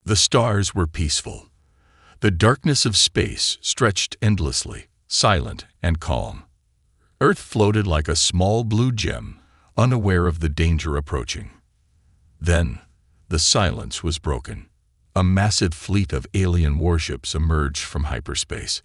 The stars were peaceful. The darkness of space stretched endlessly, silent and calm. Earth floated like a small blue gem, unaware of the danger approaching. Then, the silence was broken. A massive fleet of alien warships emerged from hyperspace.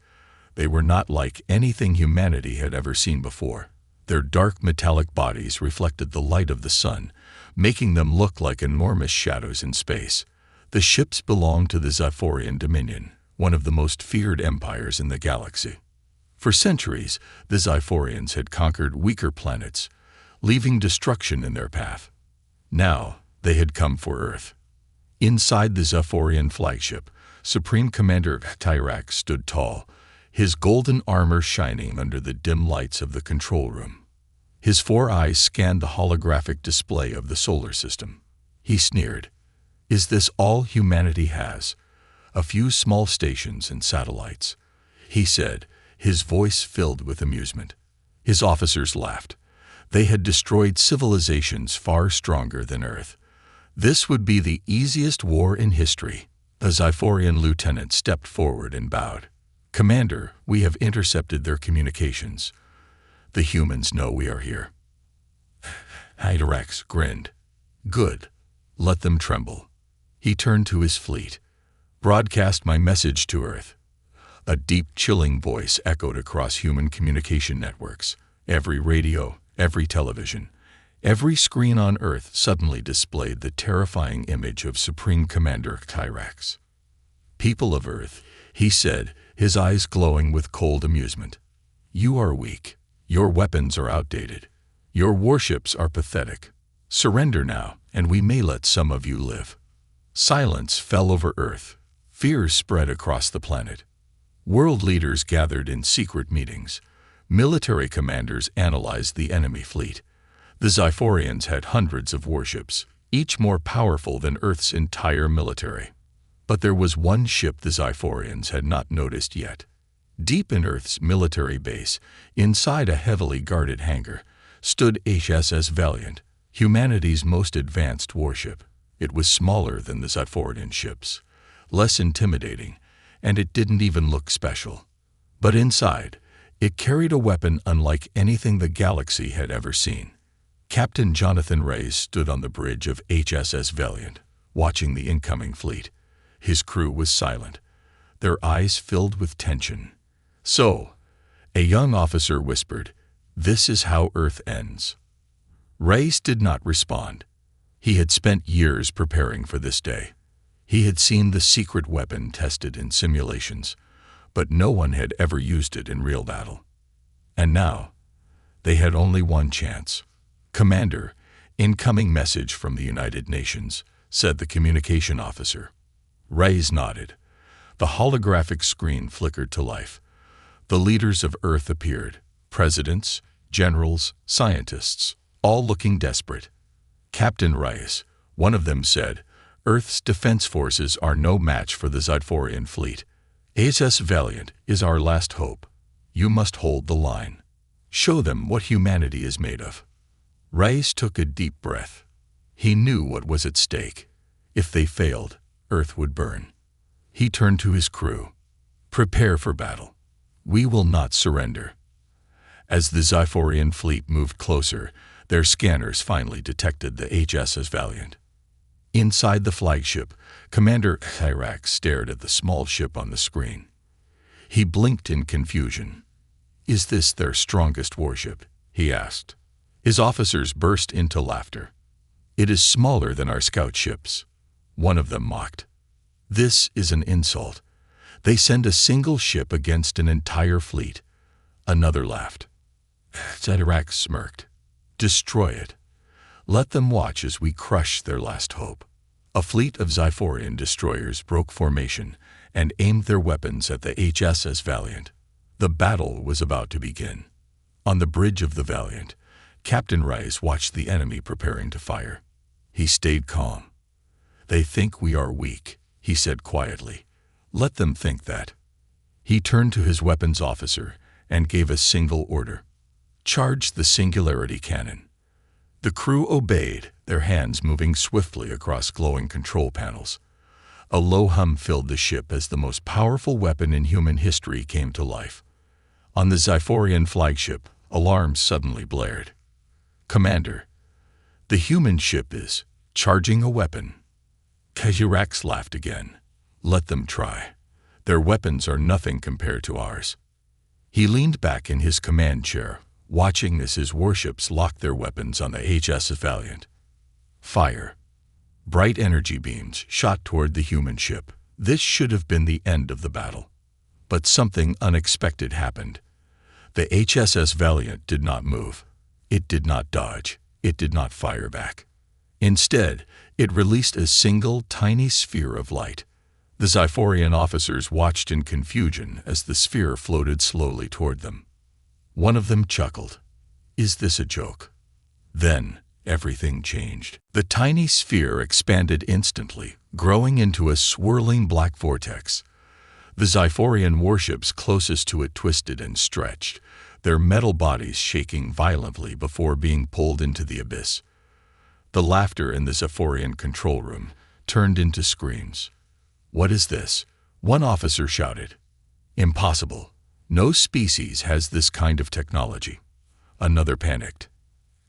They were not like anything humanity had ever seen before. Their dark metallic bodies reflected the light of the sun, making them look like enormous shadows in space. The ships belonged to the Xiphorian Dominion, one of the most feared empires in the galaxy. For centuries, the Xiphorians had conquered weaker planets, leaving destruction in their path. Now, they had come for Earth. Inside the Xiphorian flagship, Supreme Commander Tyrax stood tall, his golden armor shining under the dim lights of the control room. His 4 eyes scanned the holographic display of the solar system. He sneered. "Is this all humanity has? A few small stations and satellites," he said, his voice filled with amusement. His officers laughed. They had destroyed civilizations far stronger than Earth. This would be the easiest war in history. The Xiphorian lieutenant stepped forward and bowed. "Commander, we have intercepted their communications. The humans know we are here." Hydrax grinned. "Good. Let them tremble." He turned to his fleet. "Broadcast my message to Earth." A deep, chilling voice echoed across human communication networks. Every radio, every television, every screen on Earth suddenly displayed the terrifying image of Supreme Commander Tyrax. "People of Earth," he said, his eyes glowing with cold amusement. "You are weak. Your weapons are outdated. Your warships are pathetic. Surrender now, and we may let some of you live." Silence fell over Earth. Fear spread across the planet. World leaders gathered in secret meetings. Military commanders analyzed the enemy fleet. The Xiphorians had hundreds of warships, each more powerful than Earth's entire military. But there was one ship the Xiphorians had not noticed yet. Deep in Earth's military base, inside a heavily guarded hangar, stood HSS Valiant, humanity's most advanced warship. It was smaller than the Xiphorian ships, less intimidating, and it didn't even look special. But inside, it carried a weapon unlike anything the galaxy had ever seen. Captain Jonathan Reyes stood on the bridge of HSS Valiant, watching the incoming fleet. His crew was silent, their eyes filled with tension. "So," a young officer whispered, "this is how Earth ends." Reyes did not respond. He had spent years preparing for this day. He had seen the secret weapon tested in simulations, but no one had ever used it in real battle. And now, they had only one chance. "Commander, incoming message from the United Nations," said the communication officer. Reyes nodded. The holographic screen flickered to life. The leaders of Earth appeared, presidents, generals, scientists, all looking desperate. "Captain Reyes," one of them said, "Earth's defense forces are no match for the Xiphorian fleet. HSS Valiant is our last hope. You must hold the line. Show them what humanity is made of." Reyes took a deep breath. He knew what was at stake. If they failed, Earth would burn. He turned to his crew. "Prepare for battle. We will not surrender." As the Xiphorian fleet moved closer, their scanners finally detected the HSS Valiant. Inside the flagship, Commander Tyrax stared at the small ship on the screen. He blinked in confusion. "Is this their strongest warship?" he asked. His officers burst into laughter. "It is smaller than our scout ships," one of them mocked. "This is an insult. They send a single ship against an entire fleet." Another laughed. Tyrax smirked. "Destroy it. Let them watch as we crush their last hope." A fleet of Xiphorian destroyers broke formation and aimed their weapons at the HSS Valiant. The battle was about to begin. On the bridge of the Valiant, Captain Reyes watched the enemy preparing to fire. He stayed calm. "They think we are weak," he said quietly. "Let them think that." He turned to his weapons officer and gave a single order. "Charge the singularity cannon." The crew obeyed, their hands moving swiftly across glowing control panels. A low hum filled the ship as the most powerful weapon in human history came to life. On the Zyphorian flagship, alarms suddenly blared. "Commander, the human ship is charging a weapon." Kajirax laughed again. "Let them try. Their weapons are nothing compared to ours." He leaned back in his command chair, watching as his warships locked their weapons on the HSS Valiant. Fire. Bright energy beams shot toward the human ship. This should have been the end of the battle. But something unexpected happened. The HSS Valiant did not move. It did not dodge. It did not fire back. Instead, it released a single tiny sphere of light. The Zyphorian officers watched in confusion as the sphere floated slowly toward them. One of them chuckled. "Is this a joke?" Then, everything changed. The tiny sphere expanded instantly, growing into a swirling black vortex. The Zyphorian warships closest to it twisted and stretched, their metal bodies shaking violently before being pulled into the abyss. The laughter in the Zyphorian control room turned into screams. "What is this?" one officer shouted. "Impossible. No species has this kind of technology." Another panicked.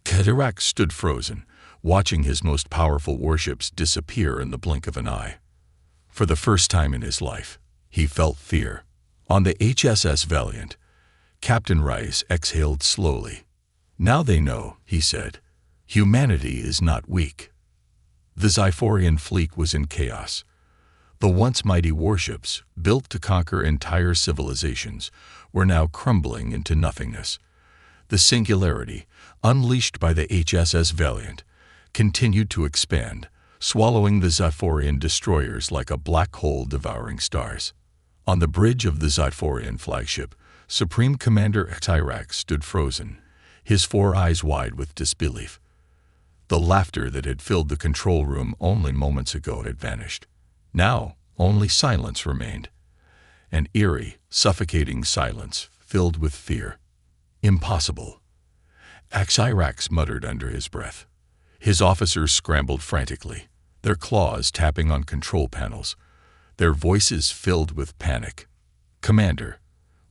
Kajirax stood frozen, watching his most powerful warships disappear in the blink of an eye. For the first time in his life, he felt fear. On the HSS Valiant, Captain Rice exhaled slowly. "Now they know," he said. "Humanity is not weak." The Zyphorian fleet was in chaos. The once mighty warships, built to conquer entire civilizations, were now crumbling into nothingness. The singularity, unleashed by the HSS Valiant, continued to expand, swallowing the Zyphorian destroyers like a black hole devouring stars. On the bridge of the Zyphorian flagship, Supreme Commander Kajirax stood frozen, his four eyes wide with disbelief. The laughter that had filled the control room only moments ago had vanished. Now, only silence remained. An eerie, suffocating silence filled with fear. "Impossible," Kajirax muttered under his breath. His officers scrambled frantically, their claws tapping on control panels, their voices filled with panic. "Commander,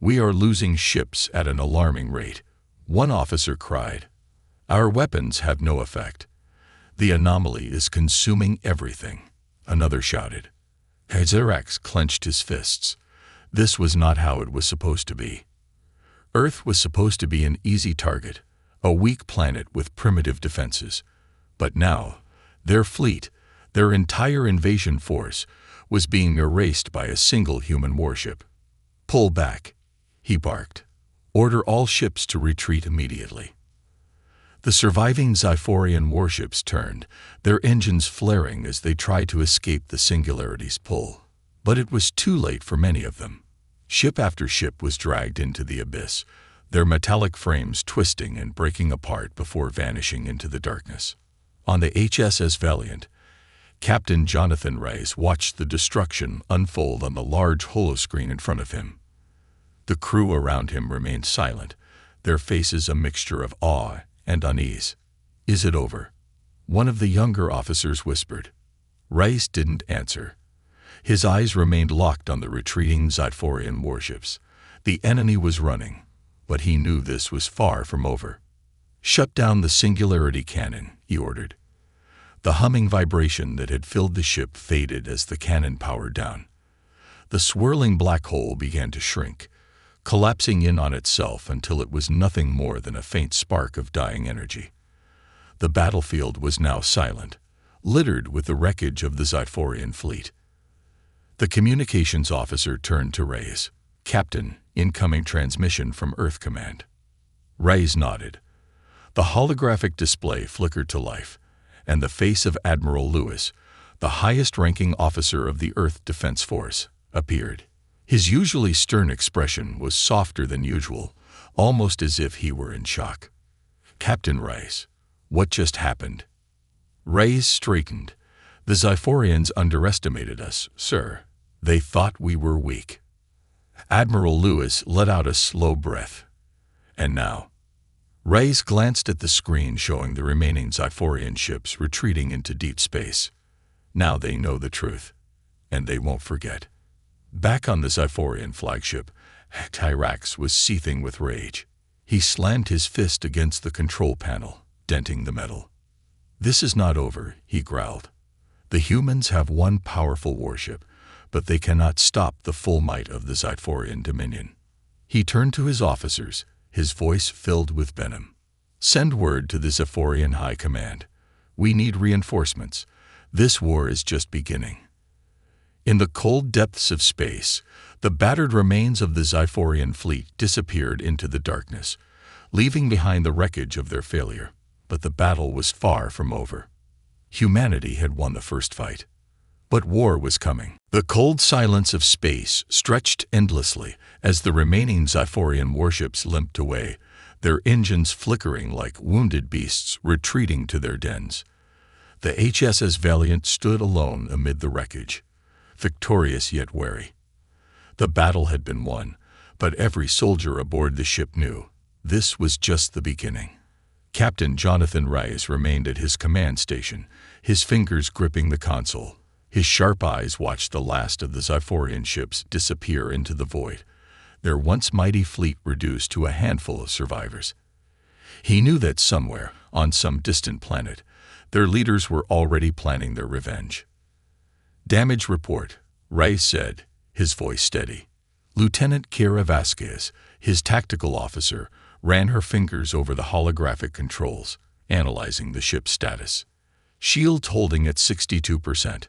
we are losing ships at an alarming rate," one officer cried. "Our weapons have no effect. The anomaly is consuming everything," another shouted. Kajirax clenched his fists. This was not how it was supposed to be. Earth was supposed to be an easy target, a weak planet with primitive defenses. But now, their fleet, their entire invasion force, was being erased by a single human warship. "Pull back," he barked. "Order all ships to retreat immediately." The surviving Zyphorian warships turned, their engines flaring as they tried to escape the singularity's pull. But it was too late for many of them. Ship after ship was dragged into the abyss, their metallic frames twisting and breaking apart before vanishing into the darkness. On the HSS Valiant, Captain Jonathan Rice watched the destruction unfold on the large holoscreen in front of him. The crew around him remained silent, their faces a mixture of awe and unease. "Is it over?" one of the younger officers whispered. Rice didn't answer. His eyes remained locked on the retreating Zyphorian warships. The enemy was running, but he knew this was far from over. "Shut down the singularity cannon," he ordered. The humming vibration that had filled the ship faded as the cannon powered down. The swirling black hole began to shrink, collapsing in on itself until it was nothing more than a faint spark of dying energy. The battlefield was now silent, littered with the wreckage of the Zyphorian fleet. The communications officer turned to Reyes. "Captain, incoming transmission from Earth Command." Reyes nodded. The holographic display flickered to life, and the face of Admiral Lewis, the highest-ranking officer of the Earth Defense Force, appeared. His usually stern expression was softer than usual, almost as if he were in shock. "Captain Rice, what just happened?" Reyes straightened. "The Zyphorians underestimated us, sir. They thought we were weak." Admiral Lewis let out a slow breath. "And now?" Reyes glanced at the screen showing the remaining Zyphorian ships retreating into deep space. "Now they know the truth." and they won't forget. Back on the Zyphorian flagship, Tyrax was seething with rage. He slammed his fist against the control panel, denting the metal. "This is not over," he growled. "The humans have one powerful warship, but they cannot stop the full might of the Zyphorian Dominion." He turned to his officers, his voice filled with venom. "Send word to the Zyphorian High Command. We need reinforcements. This war is just beginning." In the cold depths of space, the battered remains of the Zyphorian fleet disappeared into the darkness, leaving behind the wreckage of their failure. But the battle was far from over. Humanity had won the first fight. But war was coming. The cold silence of space stretched endlessly as the remaining Zyphorian warships limped away, their engines flickering like wounded beasts retreating to their dens. The HSS Valiant stood alone amid the wreckage, victorious yet wary. The battle had been won, but every soldier aboard the ship knew this was just the beginning. Captain Jonathan Rice remained at his command station, his fingers gripping the console. His sharp eyes watched the last of the Zyphorian ships disappear into the void, their once mighty fleet reduced to a handful of survivors. He knew that somewhere, on some distant planet, their leaders were already planning their revenge. "Damage report," Rice said, his voice steady. Lieutenant Kira Vasquez, his tactical officer, ran her fingers over the holographic controls, analyzing the ship's status. Shields holding at 62%.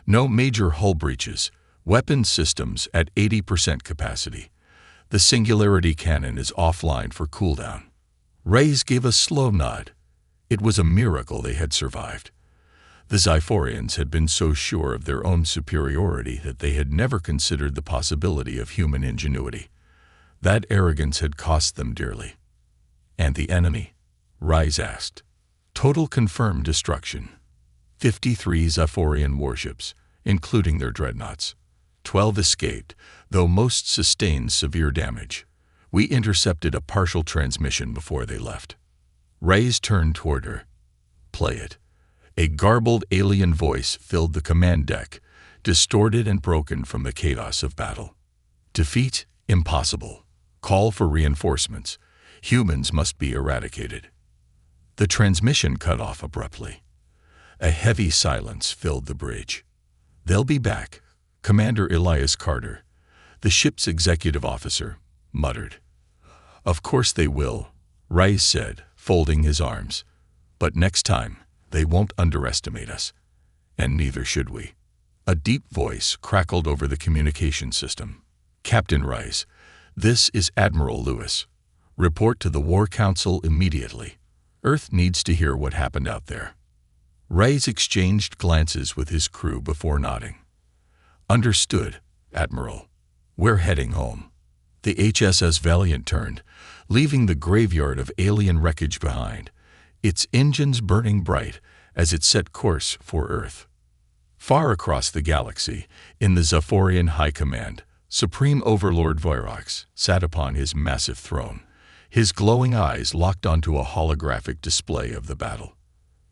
No major hull breaches. Weapons systems at 80% capacity. The singularity cannon is offline for cooldown. Reyes gave a slow nod. It was a miracle they had survived. The Zyphorians had been so sure of their own superiority that they had never considered the possibility of human ingenuity. That arrogance had cost them dearly. "And the enemy?" Reyes asked. "Total confirmed destruction. 53 Zyphorian warships, including their dreadnoughts. 12 escaped, though most sustained severe damage. We intercepted a partial transmission before they left." Reyes turned toward her. "Play it." A garbled alien voice filled the command deck, distorted and broken from the chaos of battle. "Defeat? Impossible. Call for reinforcements. Humans must be eradicated." The transmission cut off abruptly. A heavy silence filled the bridge. "They'll be back," Commander Elias Carter, the ship's executive officer, muttered. "Of course they will," Rice said, folding his arms. "But next time, they won't underestimate us. And neither should we." A deep voice crackled over the communication system. "Captain Rice, this is Admiral Lewis. Report to the War Council immediately. Earth needs to hear what happened out there." Rice exchanged glances with his crew before nodding. "Understood, Admiral. We're heading home." The HSS Valiant turned, leaving the graveyard of alien wreckage behind, its engines burning bright as it set course for Earth. Far across the galaxy, in the Zyphorian High Command, Supreme Overlord Virox sat upon his massive throne, his glowing eyes locked onto a holographic display of the battle.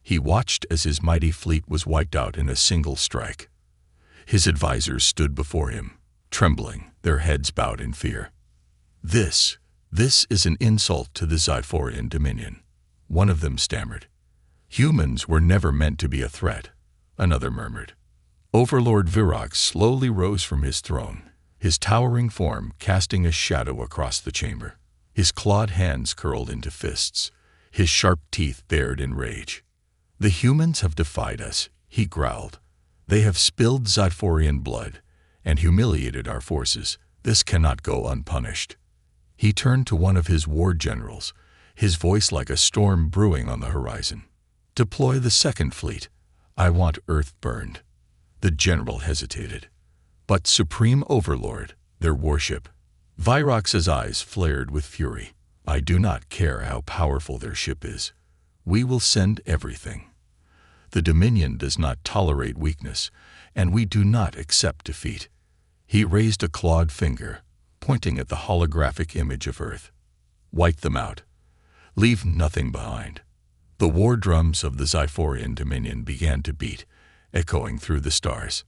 He watched as his mighty fleet was wiped out in a single strike. His advisors stood before him, trembling, their heads bowed in fear. This is an insult to the Zyphorian Dominion," one of them stammered. "Humans were never meant to be a threat," another murmured. Overlord Virox slowly rose from his throne, his towering form casting a shadow across the chamber. His clawed hands curled into fists, his sharp teeth bared in rage. "The humans have defied us," he growled. "They have spilled Zyphorian blood and humiliated our forces. This cannot go unpunished." He turned to one of his war generals, his voice like a storm brewing on the horizon. "Deploy the second fleet. I want Earth burned." The general hesitated. "But Supreme Overlord, their warship." Virox's eyes flared with fury. "I do not care how powerful their ship is. We will send everything. The Dominion does not tolerate weakness, and we do not accept defeat." He raised a clawed finger, pointing at the holographic image of Earth. "Wipe them out. Leave nothing behind." The war drums of the Zyphorian Dominion began to beat, echoing through the stars.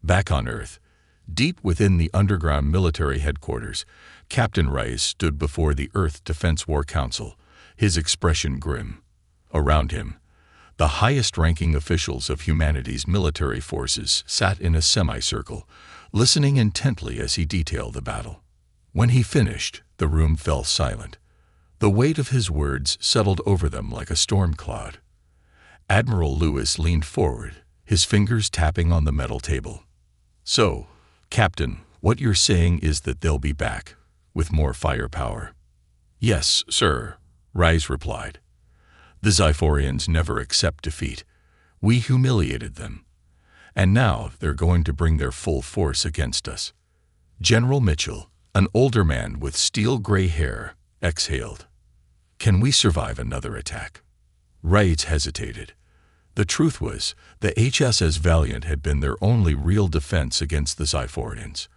Back on Earth, deep within the underground military headquarters, Captain Rice stood before the Earth Defense War Council, his expression grim. Around him, the highest-ranking officials of humanity's military forces sat in a semicircle, listening intently as he detailed the battle. When he finished, the room fell silent. The weight of his words settled over them like a storm cloud. Admiral Lewis leaned forward, his fingers tapping on the metal table. "So, Captain, what you're saying is that they'll be back, with more firepower." "Yes, sir," Rice replied. "The Zyphorians never accept defeat. We humiliated them. And now they're going to bring their full force against us." General Mitchell, an older man with steel-gray hair, exhaled. "Can we survive another attack?" Rice hesitated. The truth was, the HSS Valiant had been their only real defense against the Zyphorians.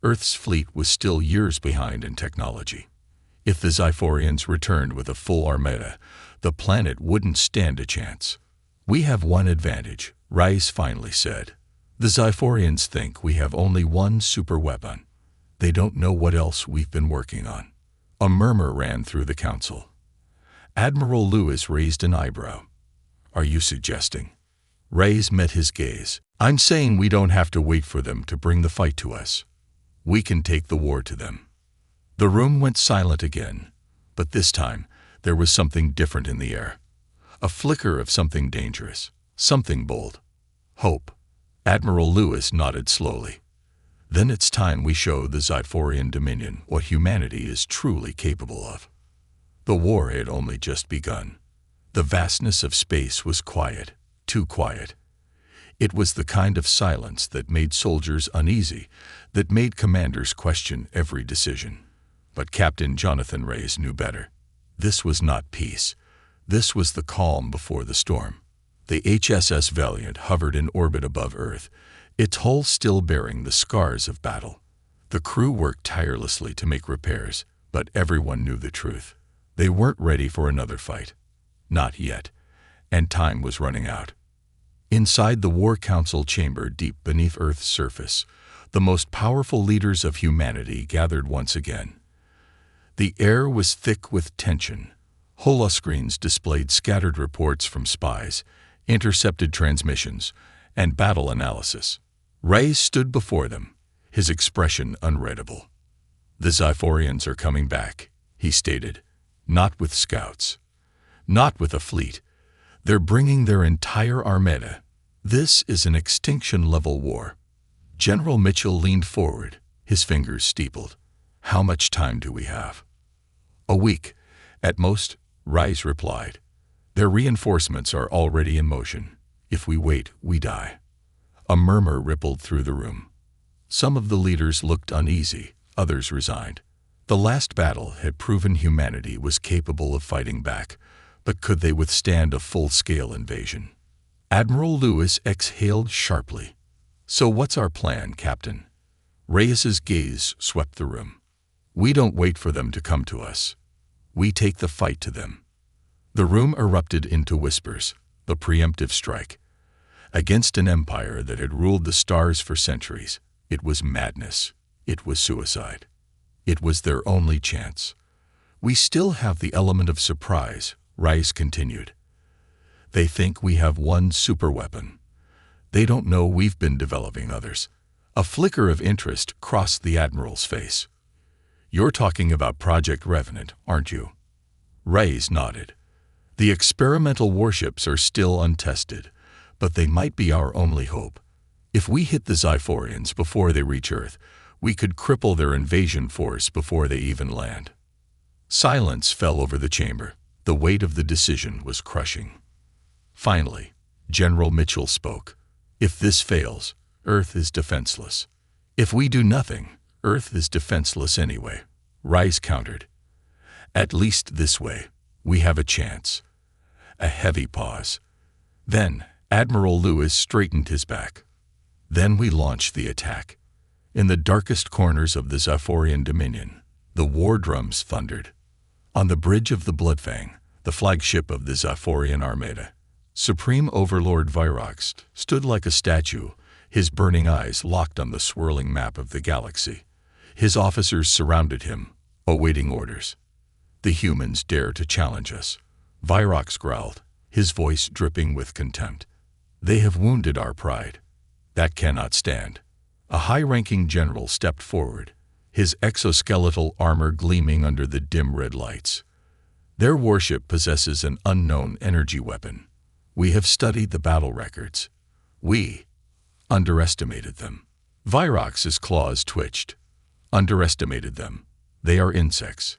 Earth's fleet was still years behind in technology. If the Zyphorians returned with a full armada, the planet wouldn't stand a chance. "We have one advantage," Rice finally said. "The Zyphorians think we have only one superweapon. They don't know what else we've been working on." A murmur ran through the council. Admiral Lewis raised an eyebrow. "Are you suggesting?" Rice met his gaze. "I'm saying we don't have to wait for them to bring the fight to us. We can take the war to them." The room went silent again, but this time there was something different in the air. A flicker of something dangerous, something bold. Hope. Admiral Lewis nodded slowly. "Then it's time we show the Zyphorian Dominion what humanity is truly capable of." The war had only just begun. The vastness of space was quiet, too quiet. It was the kind of silence that made soldiers uneasy, that made commanders question every decision. But Captain Jonathan Rice knew better. This was not peace. This was the calm before the storm. The HSS Valiant hovered in orbit above Earth, its hull still bearing the scars of battle. The crew worked tirelessly to make repairs, but everyone knew the truth. They weren't ready for another fight. Not yet, and time was running out. Inside the War Council chamber deep beneath Earth's surface, the most powerful leaders of humanity gathered once again. The air was thick with tension. Holoscreens displayed scattered reports from spies, intercepted transmissions, and battle analysis. Rice stood before them, his expression unreadable. "The Zyphorians are coming back," he stated. "Not with scouts. Not with a fleet. They're bringing their entire armada. This is an extinction-level war." General Mitchell leaned forward, his fingers steepled. "How much time do we have?" "A week, at most," Rice replied. "Their reinforcements are already in motion. If we wait, we die." A murmur rippled through the room. Some of the leaders looked uneasy, others resigned. The last battle had proven humanity was capable of fighting back, but could they withstand a full-scale invasion? Admiral Lewis exhaled sharply. "So what's our plan, Captain?" Reyes's gaze swept the room. "We don't wait for them to come to us. We take the fight to them." The room erupted into whispers. The preemptive strike. Against an empire that had ruled the stars for centuries, it was madness. It was suicide. It was their only chance. "We still have the element of surprise," Rice continued. "They think we have one superweapon. They don't know we've been developing others." A flicker of interest crossed the Admiral's face. "You're talking about Project Revenant, aren't you?" Rice nodded. "The experimental warships are still untested, but they might be our only hope. If we hit the Zyphorians before they reach Earth, we could cripple their invasion force before they even land." Silence fell over the chamber. The weight of the decision was crushing. Finally, General Mitchell spoke. "If this fails, Earth is defenseless. If we do nothing, Earth is defenseless anyway," Rice countered. "At least this way, we have a chance." A heavy pause. Then Admiral Lewis straightened his back. "Then we launched the attack. In the darkest corners of the Zyphorian Dominion, the war drums thundered. On the bridge of the Bloodfang, the flagship of the Zyphorian Armada, Supreme Overlord Virox stood like a statue, his burning eyes locked on the swirling map of the galaxy. His officers surrounded him, awaiting orders. The humans dare to challenge us. Virox growled, his voice dripping with contempt. They have wounded our pride. That cannot stand. A high-ranking general stepped forward, his exoskeletal armor gleaming under the dim red lights. Their warship possesses an unknown energy weapon. We have studied the battle records. We underestimated them. Virox's claws twitched. Underestimated them. They are insects.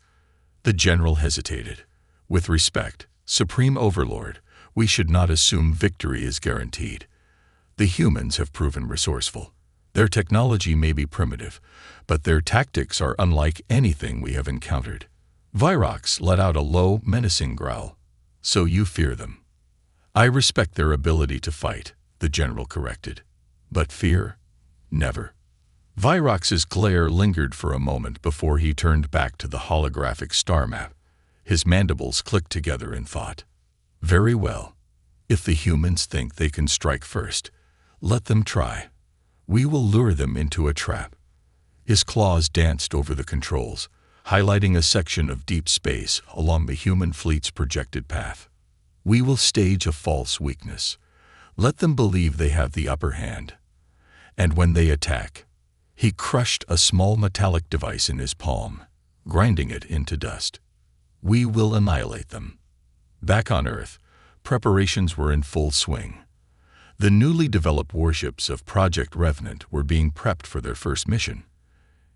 The general hesitated. With respect, Supreme Overlord, we should not assume victory is guaranteed. The humans have proven resourceful. Their technology may be primitive, but their tactics are unlike anything we have encountered. Virox let out a low, menacing growl. So you fear them. I respect their ability to fight, the general corrected. But fear? Never. Virox's glare lingered for a moment before he turned back to the holographic star map. His mandibles clicked together in thought. Very well. If the humans think they can strike first, let them try. We will lure them into a trap. His claws danced over the controls, highlighting a section of deep space along the human fleet's projected path. We will stage a false weakness. Let them believe they have the upper hand. And when they attack, he crushed a small metallic device in his palm, grinding it into dust. We will annihilate them. Back on Earth, preparations were in full swing. The newly developed warships of Project Revenant were being prepped for their first mission.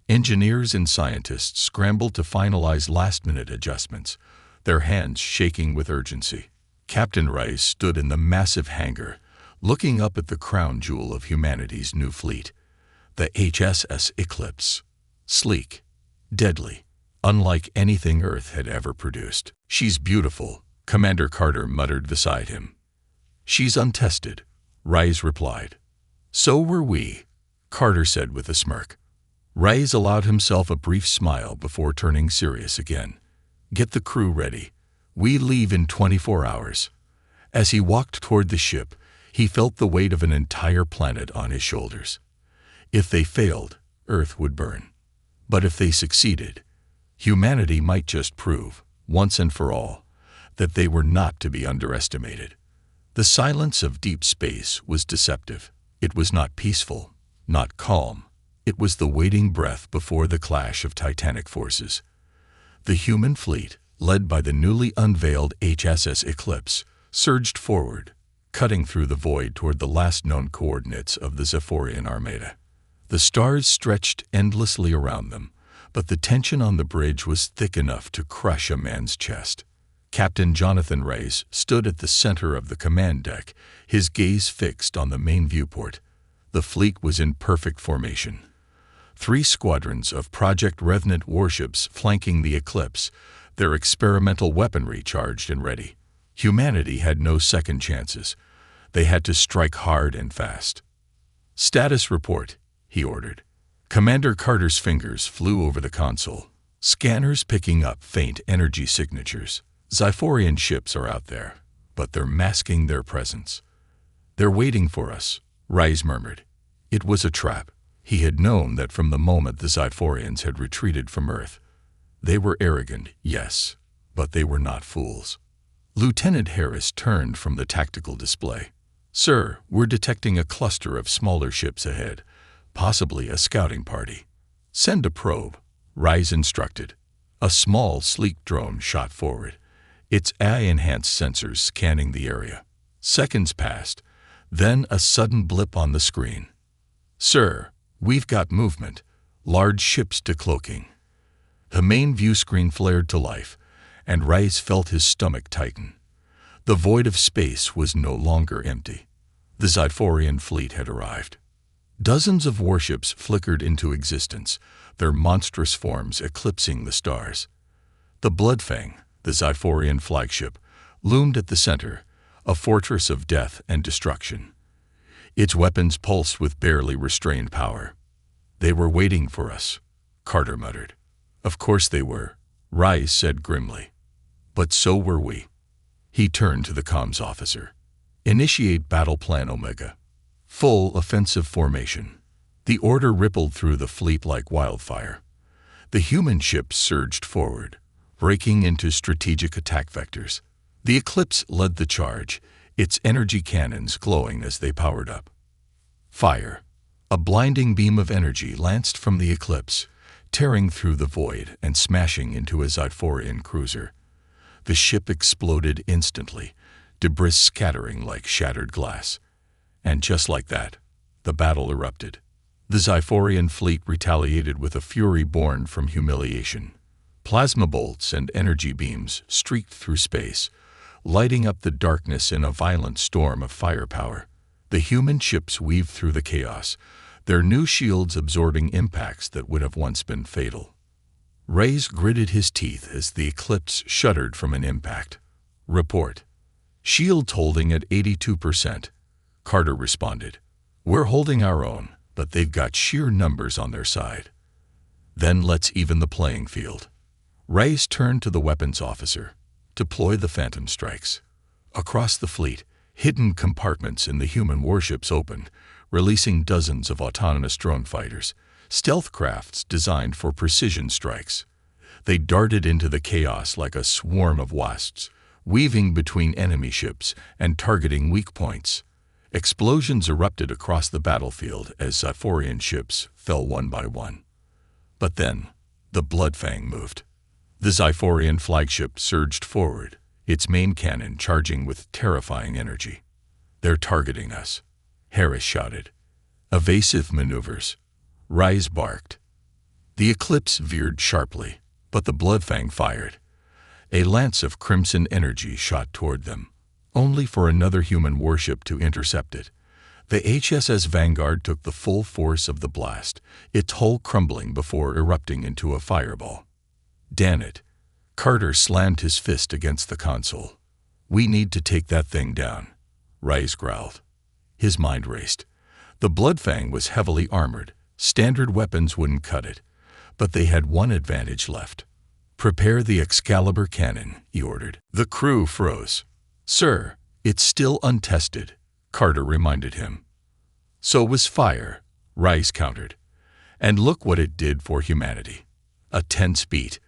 Engineers and scientists scrambled to finalize last-minute adjustments, their hands shaking with urgency. Captain Rice stood in the massive hangar, looking up at the crown jewel of humanity's new fleet, the HSS Eclipse. Sleek, deadly, unlike anything Earth had ever produced. She's beautiful, Commander Carter muttered beside him. She's untested, Rice replied. So were we, Carter said with a smirk. Rice allowed himself a brief smile before turning serious again. Get the crew ready. We leave in 24 hours. As he walked toward the ship, he felt the weight of an entire planet on his shoulders. If they failed, Earth would burn. But if they succeeded, humanity might just prove, once and for all, that they were not to be underestimated. The silence of deep space was deceptive. It was not peaceful, not calm. It was the waiting breath before the clash of titanic forces. The human fleet, led by the newly unveiled HSS Eclipse, surged forward, cutting through the void toward the last known coordinates of the Zephyrian armada. The stars stretched endlessly around them, but the tension on the bridge was thick enough to crush a man's chest. Captain Jonathan Rice stood at the center of the command deck, his gaze fixed on the main viewport. The fleet was in perfect formation. 3 squadrons of Project Revenant warships flanking the Eclipse, their experimental weaponry charged and ready. Humanity had no second chances. They had to strike hard and fast. Status report, he ordered. Commander Carter's fingers flew over the console, scanners picking up faint energy signatures. Zyphorian ships are out there, but they're masking their presence. They're waiting for us, Rice murmured. It was a trap. He had known that from the moment the Zyphorians had retreated from Earth. They were arrogant, yes, but they were not fools. Lieutenant Harris turned from the tactical display. Sir, we're detecting a cluster of smaller ships ahead, possibly a scouting party. Send a probe, Rice instructed. A small, sleek drone shot forward, its AI-enhanced sensors scanning the area. Seconds passed, then a sudden blip on the screen. Sir, we've got movement, large ships decloaking. The main view screen flared to life, and Rice felt his stomach tighten. The void of space was no longer empty. The Zyphorian fleet had arrived. Dozens of warships flickered into existence, their monstrous forms eclipsing the stars. The Bloodfang, the Zyphorian flagship, loomed at the center, a fortress of death and destruction. Its weapons pulsed with barely restrained power. They were waiting for us, Carter muttered. Of course they were, Rice said grimly. But so were we. He turned to the comms officer. Initiate Battle Plan Omega. Full offensive formation. The order rippled through the fleet like wildfire. The human ships surged forward, breaking into strategic attack vectors. The Eclipse led the charge, its energy cannons glowing as they powered up. Fire. A blinding beam of energy lanced from the Eclipse, tearing through the void and smashing into a Zyphorian cruiser. The ship exploded instantly, debris scattering like shattered glass. And just like that, the battle erupted. The Zyphorian fleet retaliated with a fury born from humiliation. Plasma bolts and energy beams streaked through space, lighting up the darkness in a violent storm of firepower. The human ships weaved through the chaos, their new shields absorbing impacts that would have once been fatal. Reyes gritted his teeth as the Eclipse shuddered from an impact. Report. Shields holding at 82%. Carter responded. We're holding our own, but they've got sheer numbers on their side. Then let's even the playing field. Reyes turned to the weapons officer. Deploy the Phantom strikes. Across the fleet, hidden compartments in the human warships opened, releasing dozens of autonomous drone fighters, stealth crafts designed for precision strikes. They darted into the chaos like a swarm of wasps, weaving between enemy ships and targeting weak points. Explosions erupted across the battlefield as Zyphorian ships fell one by one. But then, the Bloodfang moved. The Zyphorian flagship surged forward, its main cannon charging with terrifying energy. They're targeting us, Harris shouted. Evasive maneuvers. Reyes barked. The Eclipse veered sharply, but the Bloodfang fired. A lance of crimson energy shot toward them, only for another human warship to intercept it. The HSS Vanguard took the full force of the blast, its hull crumbling before erupting into a fireball. Damn it. Carter slammed his fist against the console. We need to take that thing down, Reyes growled. His mind raced. The Bloodfang was heavily armored. Standard weapons wouldn't cut it, but they had one advantage left. Prepare the Excalibur cannon, he ordered. The crew froze. Sir, it's still untested, Carter reminded him. So was fire, Reyes countered. And look what it did for humanity. A tense beat.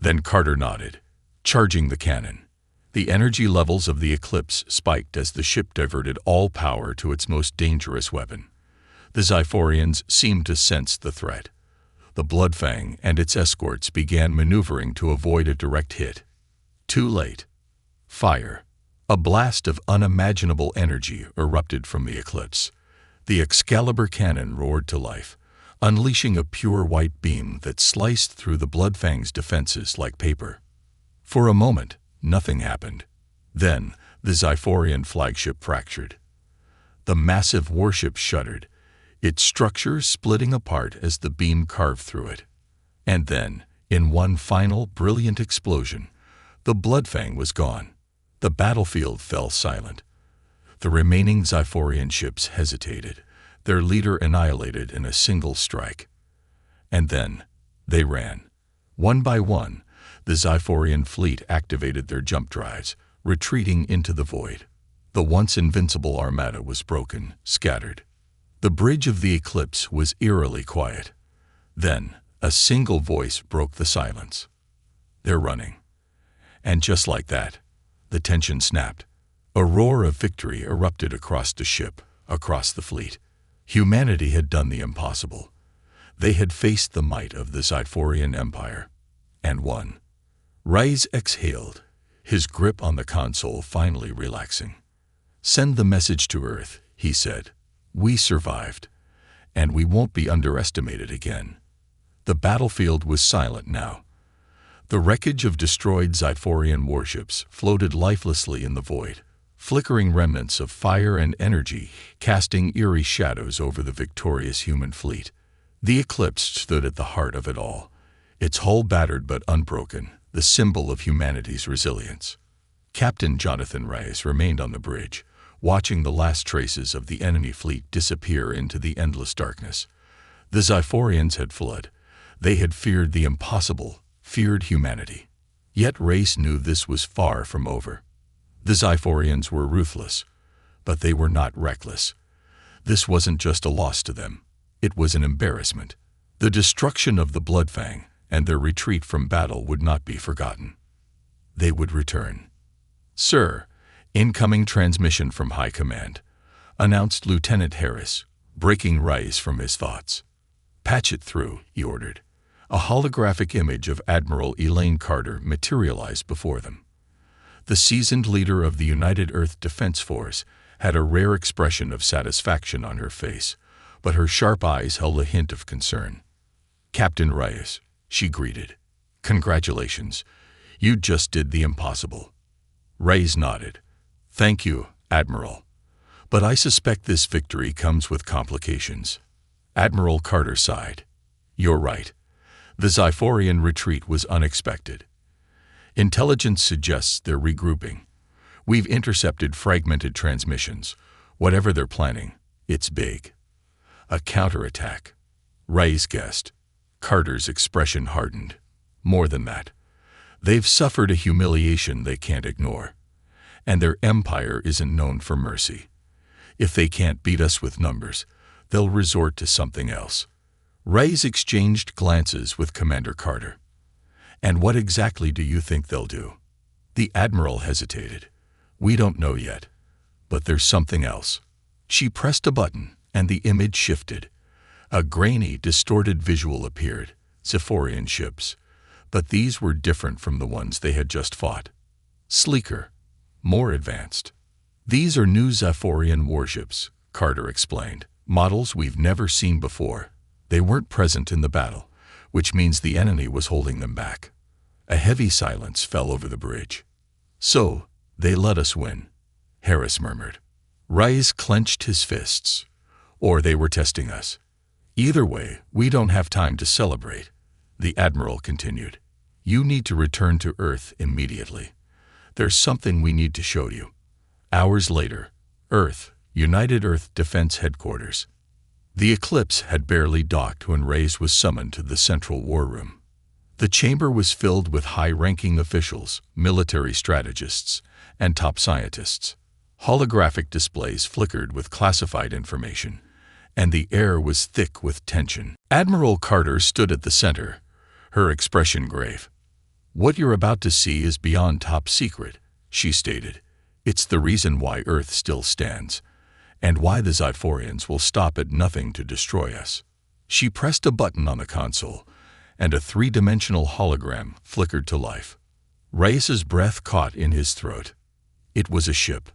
Then Carter nodded, charging the cannon. The energy levels of the Eclipse spiked as the ship diverted all power to its most dangerous weapon. The Zyphorians seemed to sense the threat. The Bloodfang and its escorts began maneuvering to avoid a direct hit. Too late. Fire. A blast of unimaginable energy erupted from the Eclipse. The Excalibur cannon roared to life, unleashing a pure white beam that sliced through the Bloodfang's defenses like paper. For a moment, nothing happened. Then, the Zyphorian flagship fractured. The massive warship shuddered, its structure splitting apart as the beam carved through it. And then, in one final, brilliant explosion, the Bloodfang was gone. The battlefield fell silent. The remaining Zyphorian ships hesitated, their leader annihilated in a single strike. And then, they ran. One by one, the Zyphorian fleet activated their jump drives, retreating into the void. The once invincible armada was broken, scattered. The bridge of the Eclipse was eerily quiet. Then, a single voice broke the silence. They're running. And just like that, the tension snapped. A roar of victory erupted across the ship, across the fleet. Humanity had done the impossible. They had faced the might of the Zyphorian Empire, and won. Reyes exhaled, his grip on the console finally relaxing. Send the message to Earth, he said. We survived, and we won't be underestimated again. The battlefield was silent now. The wreckage of destroyed Zyphorian warships floated lifelessly in the void, flickering remnants of fire and energy casting eerie shadows over the victorious human fleet. The Eclipse stood at the heart of it all, its hull battered but unbroken, the symbol of humanity's resilience. Captain Jonathan Reyes remained on the bridge, watching the last traces of the enemy fleet disappear into the endless darkness. The Zyphorians had fled. They had feared the impossible, feared humanity. Yet Reyes knew this was far from over. The Zyphorians were ruthless, but they were not reckless. This wasn't just a loss to them. It was an embarrassment. The destruction of the Bloodfang and their retreat from battle would not be forgotten. They would return. "Sir, incoming transmission from High Command," announced Lieutenant Harris, breaking Rice from his thoughts. "Patch it through," he ordered. A holographic image of Admiral Elaine Carter materialized before them. The seasoned leader of the United Earth Defense Force had a rare expression of satisfaction on her face, but her sharp eyes held a hint of concern. "Captain Rice," she greeted. "Congratulations. You just did the impossible." Rice nodded. "Thank you, Admiral. But I suspect this victory comes with complications." Admiral Carter sighed. "You're right. The Zyphorian retreat was unexpected. Intelligence suggests they're regrouping. We've intercepted fragmented transmissions. Whatever they're planning, it's big." "A counterattack," Rice guessed. Carter's expression hardened. "More than that. They've suffered a humiliation they can't ignore. And their empire isn't known for mercy. If they can't beat us with numbers, they'll resort to something else." Rice exchanged glances with Commander Carter. "And what exactly do you think they'll do?" The Admiral hesitated. "We don't know yet. But there's something else." She pressed a button, and the image shifted. A grainy, distorted visual appeared. Zyphorian ships. But these were different from the ones they had just fought. Sleeker. More advanced. "These are new Zyphorian warships," Carter explained. "Models we've never seen before. They weren't present in the battle, which means the enemy was holding them back." A heavy silence fell over the bridge. "So, they let us win," Harris murmured. Rice clenched his fists. "Or they were testing us. Either way, we don't have time to celebrate," the Admiral continued. "You need to return to Earth immediately. There's something we need to show you." Hours later, Earth, United Earth Defense Headquarters. The Eclipse had barely docked when Rice was summoned to the Central War Room. The chamber was filled with high-ranking officials, military strategists, and top scientists. Holographic displays flickered with classified information, and the air was thick with tension. Admiral Carter stood at the center, her expression grave. "What you're about to see is beyond top secret," she stated. "It's the reason why Earth still stands, and why the Zyphorians will stop at nothing to destroy us." She pressed a button on the console, and a three-dimensional hologram flickered to life. Rice's breath caught in his throat. It was a ship.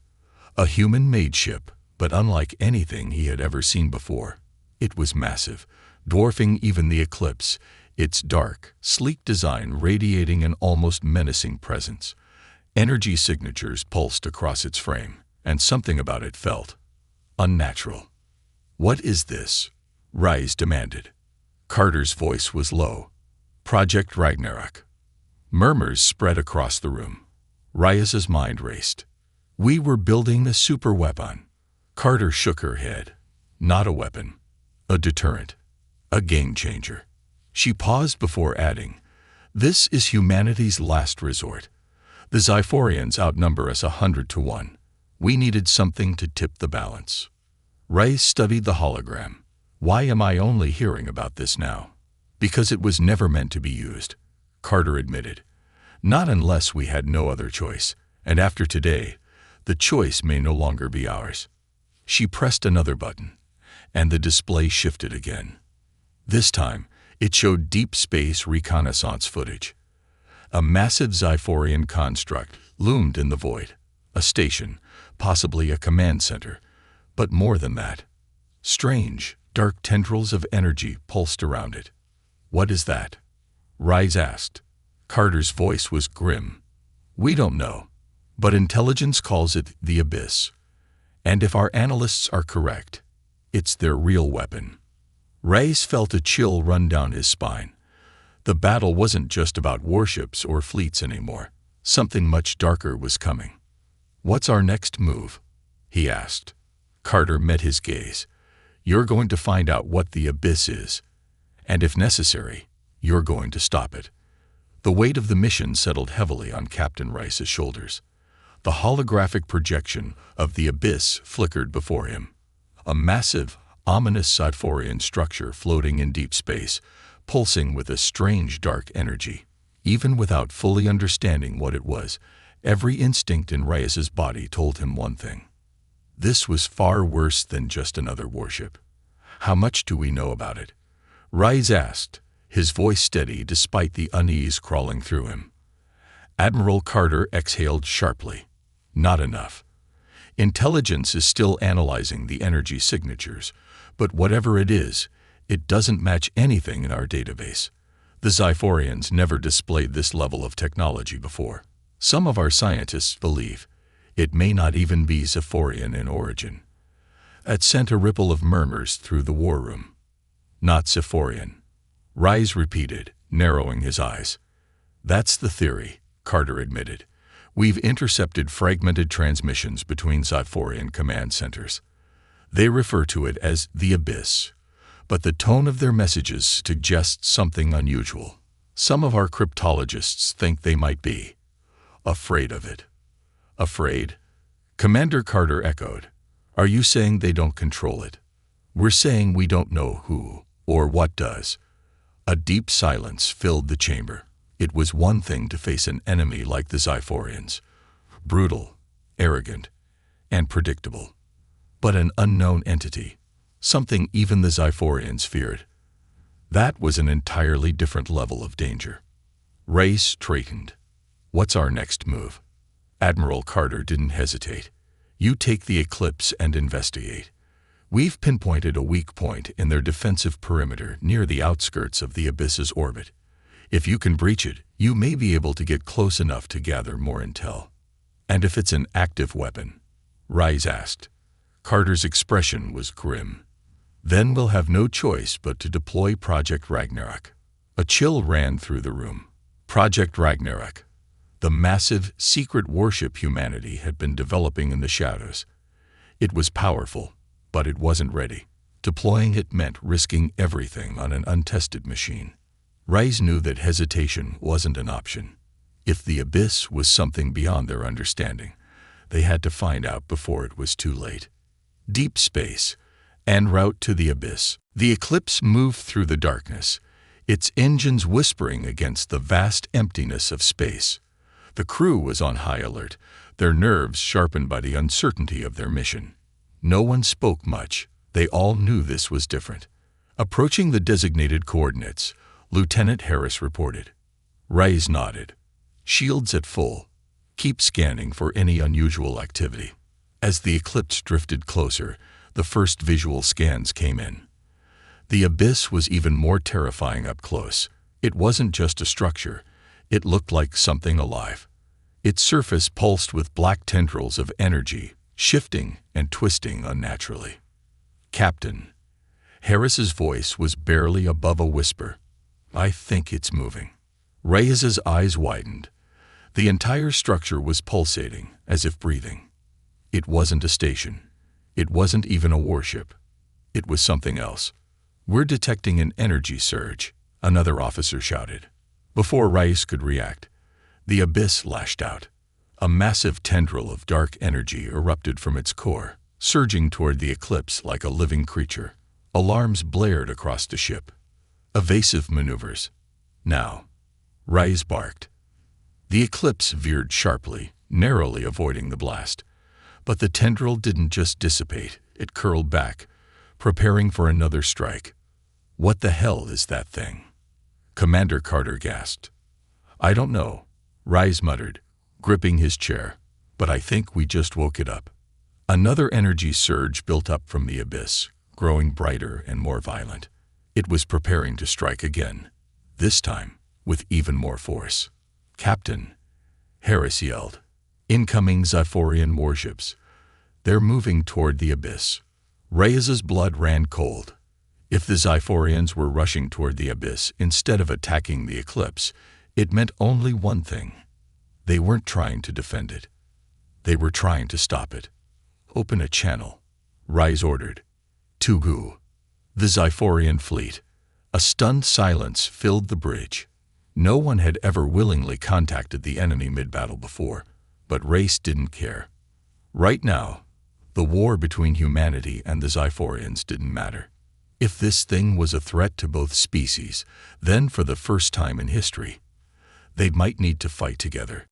A human-made ship, but unlike anything he had ever seen before. It was massive, dwarfing even the Eclipse, its dark, sleek design radiating an almost menacing presence. Energy signatures pulsed across its frame, and something about it felt unnatural. "What is this?" Rice demanded. Carter's voice was low. "Project Ragnarok." Murmurs spread across the room. Rice's mind raced. "We were building a superweapon." Carter shook her head. "Not a weapon. A deterrent. A game-changer." She paused before adding, "This is humanity's last resort. The Zyphorians outnumber us 100 to 1. We needed something to tip the balance." Rice studied the hologram. "Why am I only hearing about this now?" "Because it was never meant to be used," Carter admitted. "Not unless we had no other choice, and after today, the choice may no longer be ours." She pressed another button, and the display shifted again. This time, it showed deep space reconnaissance footage. A massive Zyphorian construct loomed in the void. A station, possibly a command center, but more than that. Strange, dark tendrils of energy pulsed around it. "What is that?" Rice asked. Carter's voice was grim. "We don't know, but intelligence calls it the Abyss. And if our analysts are correct, it's their real weapon." Rice felt a chill run down his spine. The battle wasn't just about warships or fleets anymore. Something much darker was coming. "What's our next move?" he asked. Carter met his gaze. "You're going to find out what the Abyss is, and if necessary, you're going to stop it." The weight of the mission settled heavily on Captain Rice's shoulders. The holographic projection of the Abyss flickered before him. A massive, ominous Cyphorian structure floating in deep space, pulsing with a strange dark energy. Even without fully understanding what it was, every instinct in Reyes's body told him one thing. This was far worse than just another warship. How much do we know about it? Reyes asked, his voice steady despite the unease crawling through him. Admiral Carter exhaled sharply. Not enough. Intelligence is still analyzing the energy signatures, but whatever it is, it doesn't match anything in our database. The Zyphorians never displayed this level of technology before. Some of our scientists believe it may not even be Zyphorian in origin. It sent a ripple of murmurs through the war room. Not Zyphorian. Reyes repeated, narrowing his eyes. That's the theory, Carter admitted. We've intercepted fragmented transmissions between Zyphorian command centers. They refer to it as the Abyss, but the tone of their messages suggests something unusual. Some of our cryptologists think they might be afraid of it. Afraid? Commander Carter echoed. Are you saying they don't control it? We're saying we don't know who or what does. A deep silence filled the chamber. It was one thing to face an enemy like the Zyphorians, brutal, arrogant, and predictable. But an unknown entity, something even the Zyphorians feared. That was an entirely different level of danger. Reyes straightened. What's our next move? Admiral Carter didn't hesitate. You take the Eclipse and investigate. We've pinpointed a weak point in their defensive perimeter near the outskirts of the Abyss's orbit. If you can breach it, you may be able to get close enough to gather more intel. And if it's an active weapon? Reyes asked. Carter's expression was grim. Then we'll have no choice but to deploy Project Ragnarok. A chill ran through the room. Project Ragnarok. The massive, secret warship humanity had been developing in the shadows. It was powerful, but it wasn't ready. Deploying it meant risking everything on an untested machine. Reyes knew that hesitation wasn't an option. If the Abyss was something beyond their understanding, they had to find out before it was too late. Deep space, en route to the Abyss. The Eclipse moved through the darkness, its engines whispering against the vast emptiness of space. The crew was on high alert, their nerves sharpened by the uncertainty of their mission. No one spoke much. They all knew this was different. Approaching the designated coordinates, Lieutenant Harris reported. Reyes nodded. Shields at full. Keep scanning for any unusual activity. As the Eclipse drifted closer, the first visual scans came in. The Abyss was even more terrifying up close. It wasn't just a structure. It looked like something alive. Its surface pulsed with black tendrils of energy, shifting and twisting unnaturally. Captain. Harris's voice was barely above a whisper. I think it's moving. Reyes's eyes widened. The entire structure was pulsating, as if breathing. It wasn't a station. It wasn't even a warship. It was something else. We're detecting an energy surge, another officer shouted. Before Reyes could react, the Abyss lashed out. A massive tendril of dark energy erupted from its core, surging toward the Eclipse like a living creature. Alarms blared across the ship. Evasive maneuvers. Now. Reyes barked. The Eclipse veered sharply, narrowly avoiding the blast. But the tendril didn't just dissipate, it curled back, preparing for another strike. What the hell is that thing? Commander Carter gasped. I don't know, Reyes muttered, gripping his chair, but I think we just woke it up. Another energy surge built up from the Abyss, growing brighter and more violent. It was preparing to strike again, this time with even more force. Captain, Harris yelled. Incoming Zyphorian warships. They're moving toward the Abyss. Reyes's blood ran cold. If the Zyphorians were rushing toward the Abyss instead of attacking the Eclipse, it meant only one thing. They weren't trying to defend it. They were trying to stop it. Open a channel, Reyes ordered. Tugu. The Zyphorian fleet. A stunned silence filled the bridge. No one had ever willingly contacted the enemy mid-battle before, but Reyes didn't care. Right now, The war between humanity and the Zyphorians didn't matter. If this thing was a threat to both species, then for the first time in history, they might need to fight together.